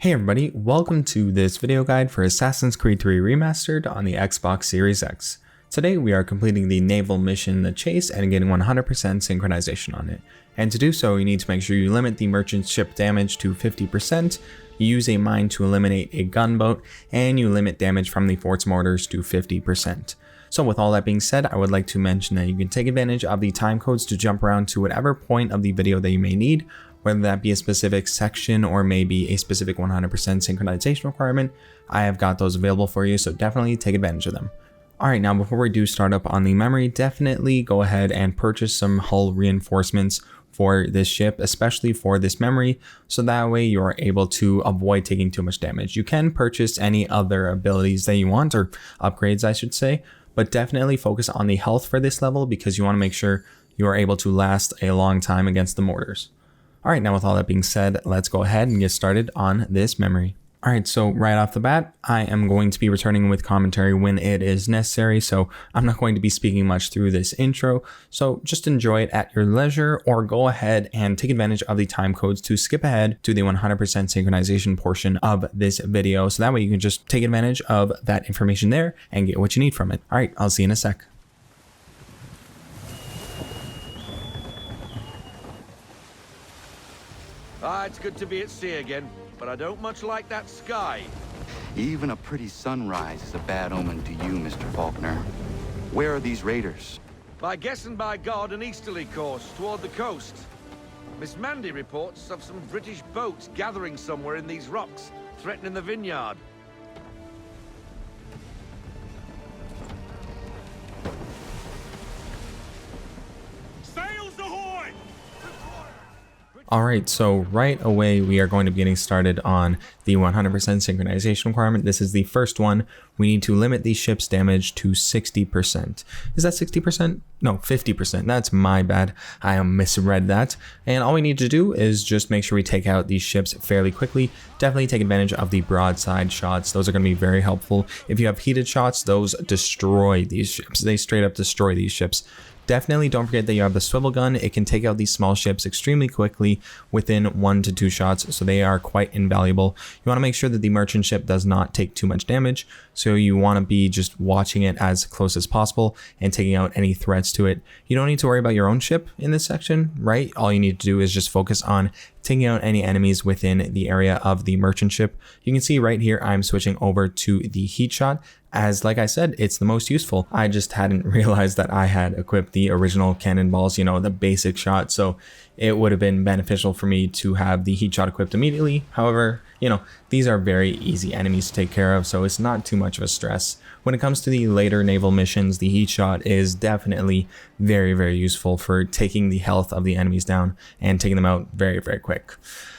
Hey everybody, welcome to this video guide for Assassin's Creed 3 Remastered on the Xbox Series X. Today we are completing the Naval mission, The Chase, and getting 100% synchronization on it. And to do so, you need to make sure you limit the merchant ship damage to 50%, you use a mine to eliminate a gunboat, and you limit damage from the fort's mortars to 50%. So with all that being said, I would like to mention that you can take advantage of the time codes to jump around to whatever point of the video that you may need, whether that be a specific section or maybe a specific 100% synchronization requirement. I have got those available for you, so definitely take advantage of them. Alright, now before we do start up on the memory, definitely go ahead and purchase some hull reinforcements for this ship, especially for this memory, so that way you are able to avoid taking too much damage. You can purchase any other abilities that you want, or upgrades I should say, but definitely focus on the health for this level because you want to make sure you are able to last a long time against the mortars. Alright, now with all that being said, let's go ahead and get started on this memory. Alright, so right off the bat, I am going to be returning with commentary when it is necessary, so I'm not going to be speaking much through this intro, so just enjoy it at your leisure, or go ahead and take advantage of the time codes to skip ahead to the 100% synchronization portion of this video, so that way you can just take advantage of that information there and get what you need from it. Alright, I'll see you in a sec. It's good to be at sea again, but I don't much like that sky. Even a pretty sunrise is a bad omen to you, Mr. Faulkner. Where are these raiders? By guess and by God, an easterly course toward the coast. Miss Mandy reports of some British boats gathering somewhere in these rocks, threatening the vineyard. Alright, so right away we are going to be getting started on the 100% synchronization requirement. This is the first one. We need to limit the ship's damage to 60%. Is that 60%? No, 50%. That's my bad. I misread that. And all we need to do is just make sure we take out these ships fairly quickly. Definitely take advantage of the broadside shots. Those are going to be very helpful. If you have heated shots, those destroy these ships. They straight up destroy these ships. Definitely don't forget that you have the swivel gun. It can take out these small ships extremely quickly within 1 to 2 shots, so they are quite invaluable. You want to make sure that the merchant ship does not take too much damage, so you want to be just watching it as close as possible and taking out any threats to it. You don't need to worry about your own ship in this section, right? All you need to do is just focus on taking out any enemies within the area of the merchant ship. You can see right here I'm switching over to the heat shot, as like I said, it's the most useful. I just hadn't realized that I had equipped the original cannonballs, you know, the basic shot, so it would have been beneficial for me to have the heat shot equipped immediately. However, you know, these are very easy enemies to take care of, so it's not too much of a stress. When it comes to the later naval missions, the heat shot is definitely very, very useful for taking the health of the enemies down and taking them out very, very quick.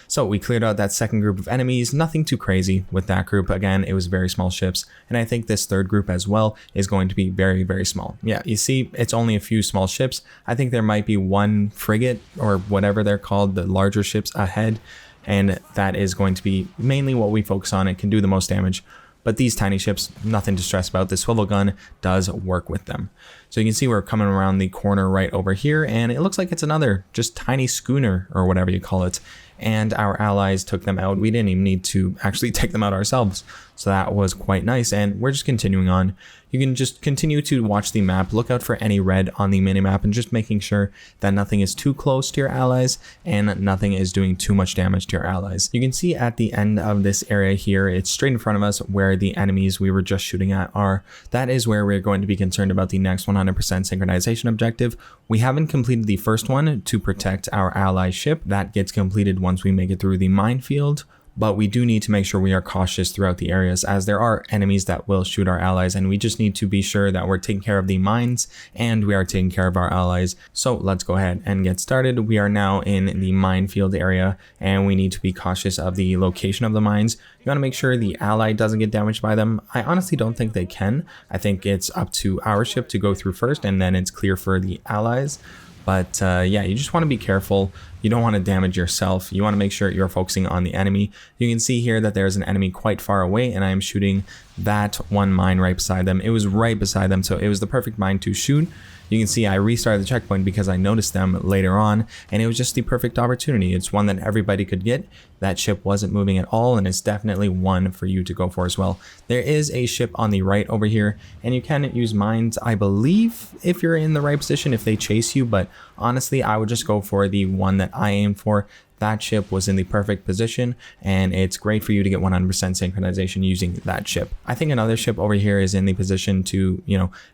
So we cleared out that second group of enemies, nothing too crazy with that group. Again, it was very small ships, and I think this third group as well is going to be very, very small. Yeah, you see, it's only a few small ships. I think there might be one frigate or whatever they're called, the larger ships ahead, and that is going to be mainly what we focus on. It can do the most damage. But these tiny ships, nothing to stress about. The swivel gun does work with them. So you can see we're coming around the corner right over here, and it looks like it's another just tiny schooner or whatever you call it. And our allies took them out. We didn't even need to actually take them out ourselves. So that was quite nice, and we're just continuing on. You can just continue to watch the map, look out for any red on the minimap, and just making sure that nothing is too close to your allies and nothing is doing too much damage to your allies. You can see at the end of this area here, it's straight in front of us where the enemies we were just shooting at are. That is where we're going to be concerned about the next 100% synchronization objective. We haven't completed the first one to protect our ally ship. That gets completed once we make it through the minefield. But we do need to make sure we are cautious throughout the areas, as there are enemies that will shoot our allies, and we just need to be sure that we're taking care of the mines and we are taking care of our allies. So let's go ahead and get started. We are now in the minefield area, and we need to be cautious of the location of the mines. You want to make sure the ally doesn't get damaged by them. I honestly don't think they can. I think it's up to our ship to go through first, and then it's clear for the allies. But yeah, you just want to be careful. You don't want to damage yourself. You want to make sure you're focusing on the enemy. You can see here that there's an enemy quite far away, and I am shooting that one mine right beside them. It was right beside them, so it was the perfect mine to shoot. You can see I restarted the checkpoint because I noticed them later on, and it was just the perfect opportunity. It's one that everybody could get. That ship wasn't moving at all, and it's definitely one for you to go for as well. There is a ship on the right over here, and you can use mines, I believe, if you're in the right position, if they chase you, but honestly, I would just go for the one that I aimed for. That ship was in the perfect position, and it's great for you to get 100% synchronization using that ship. I think another ship over here is in the position to,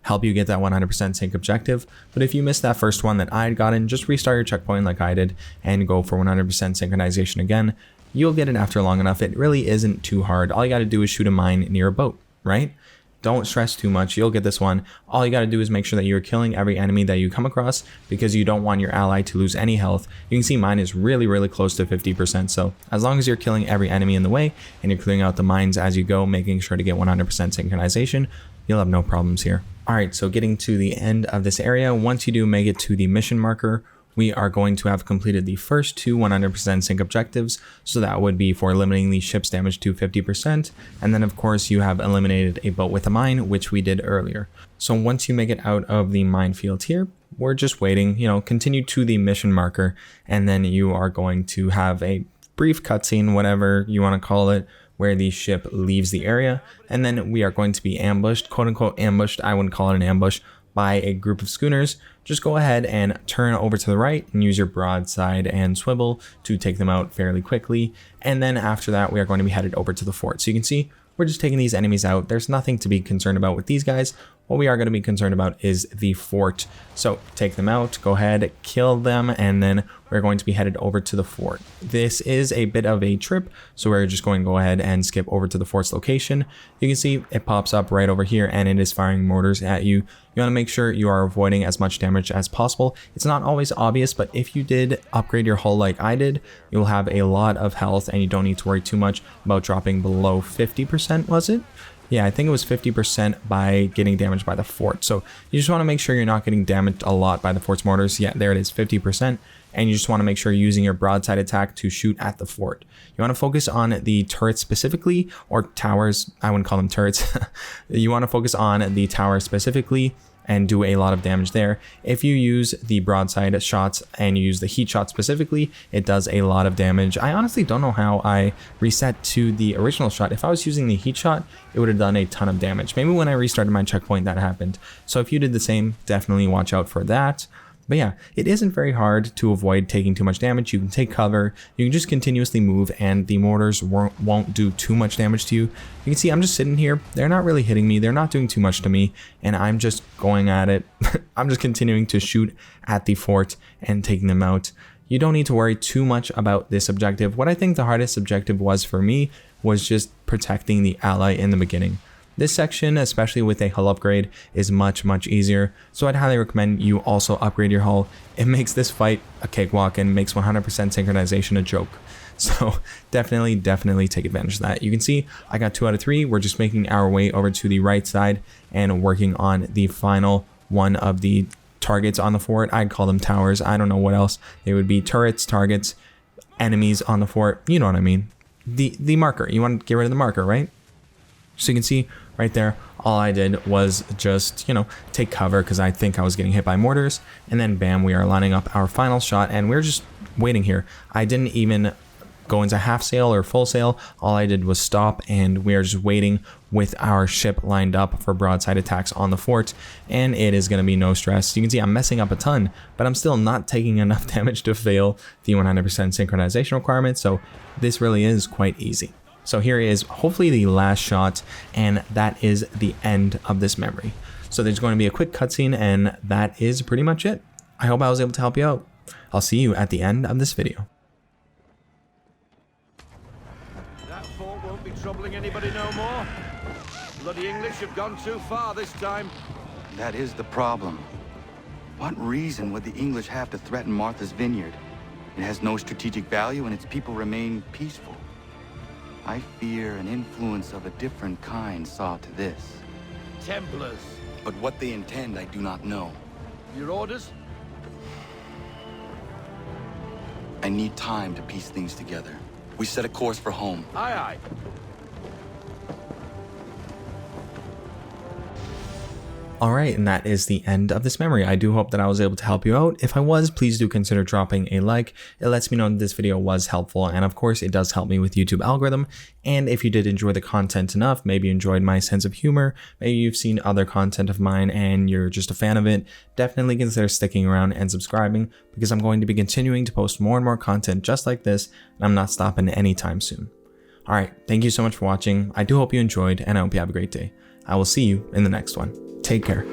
help you get that 100% sync objective. But if you missed that first one that I had gotten, just restart your checkpoint like I did and go for 100% synchronization again. You'll get it after long enough. It really isn't too hard. All you got to do is shoot a mine near a boat, right? Don't stress too much. You'll get this one. All you got to do is make sure that you're killing every enemy that you come across, because you don't want your ally to lose any health. You can see mine is really, really close to 50%. So as long as you're killing every enemy in the way and you're clearing out the mines as you go, making sure to get 100% synchronization, you'll have no problems here. All right, so getting to the end of this area, once you do make it to the mission marker, we are going to have completed the first two 100% sync objectives. So that would be for eliminating the ship's damage to 50%. And then of course you have eliminated a boat with a mine, which we did earlier. So once you make it out of the minefield here, we're just waiting, continue to the mission marker. And then you are going to have a brief cutscene, whatever you want to call it, where the ship leaves the area. And then we are going to be ambushed, quote unquote ambushed. I wouldn't call it an ambush, by a group of schooners. Just go ahead and turn over to the right and use your broadside and swivel to take them out fairly quickly. And then after that, we are going to be headed over to the fort. So you can see we're just taking these enemies out. There's nothing to be concerned about with these guys. What we are going to be concerned about is the fort. So take them out, go ahead, kill them, and then we're going to be headed over to the fort. This is a bit of a trip, so we're just going to go ahead and skip over to the fort's location. You can see it pops up right over here, and it is firing mortars at you. You want to make sure you are avoiding as much damage as possible. It's not always obvious, but if you did upgrade your hull like I did, you'll have a lot of health, and you don't need to worry too much about dropping below 50%, was it? Yeah, I think it was 50% by getting damaged by the fort. So you just want to make sure you're not getting damaged a lot by the fort's mortars. Yeah, there it is, 50%. And you just want to make sure you're using your broadside attack to shoot at the fort. You want to focus on the turrets specifically, or towers. I wouldn't call them turrets. You want to focus on the tower specifically and do a lot of damage there. If you use the broadside shots and you use the heat shot specifically, it does a lot of damage. I honestly don't know how I reset to the original shot. If I was using the heat shot, it would have done a ton of damage. Maybe when I restarted my checkpoint that happened. So if you did the same, definitely watch out for that. But yeah, it isn't very hard to avoid taking too much damage. You can take cover, you can just continuously move, and the mortars won't do too much damage to you. You can see I'm just sitting here. They're not really hitting me. They're not doing too much to me, and I'm just going at it. I'm just continuing to shoot at the fort and taking them out. You don't need to worry too much about this objective. What I think the hardest objective was for me was just protecting the ally in the beginning. This section, especially with a hull upgrade, is much, much easier, so I'd highly recommend you also upgrade your hull. It makes this fight a cakewalk and makes 100% synchronization a joke. So definitely take advantage of that. You can see I got 2 out of 3. We're just making our way over to the right side and working on the final one of the targets on the fort. I'd call them towers. I don't know what else. They would be turrets, targets, enemies on the fort. You know what I mean. The marker. You want to get rid of the marker, right? So you can see right there, all I did was just, take cover because I think I was getting hit by mortars. And then bam, we are lining up our final shot and we're just waiting here. I didn't even go into half sail or full sail. All I did was stop and we are just waiting with our ship lined up for broadside attacks on the fort. And it is going to be no stress. You can see I'm messing up a ton, but I'm still not taking enough damage to fail the 100% synchronization requirement. So this really is quite easy. So here is hopefully the last shot, and that is the end of this memory. So there's going to be a quick cutscene, and that is pretty much it. I hope I was able to help you out. I'll see you at the end of this video. That fort won't be troubling anybody no more. Bloody English have gone too far this time. That is the problem. What reason would the English have to threaten Martha's Vineyard? It has no strategic value and its people remain peaceful. I fear an influence of a different kind saw to this. Templars. But what they intend, I do not know. Your orders? I need time to piece things together. We set a course for home. Aye, aye. Alright, and that is the end of this memory. I do hope that I was able to help you out. If I was, please do consider dropping a like. It lets me know that this video was helpful, and of course it does help me with YouTube algorithm. And if you did enjoy the content enough, maybe you enjoyed my sense of humor, maybe you've seen other content of mine and you're just a fan of it, definitely consider sticking around and subscribing, because I'm going to be continuing to post more and more content just like this, and I'm not stopping anytime soon. Alright, thank you so much for watching. I do hope you enjoyed, and I hope you have a great day. I will see you in the next one. Take care.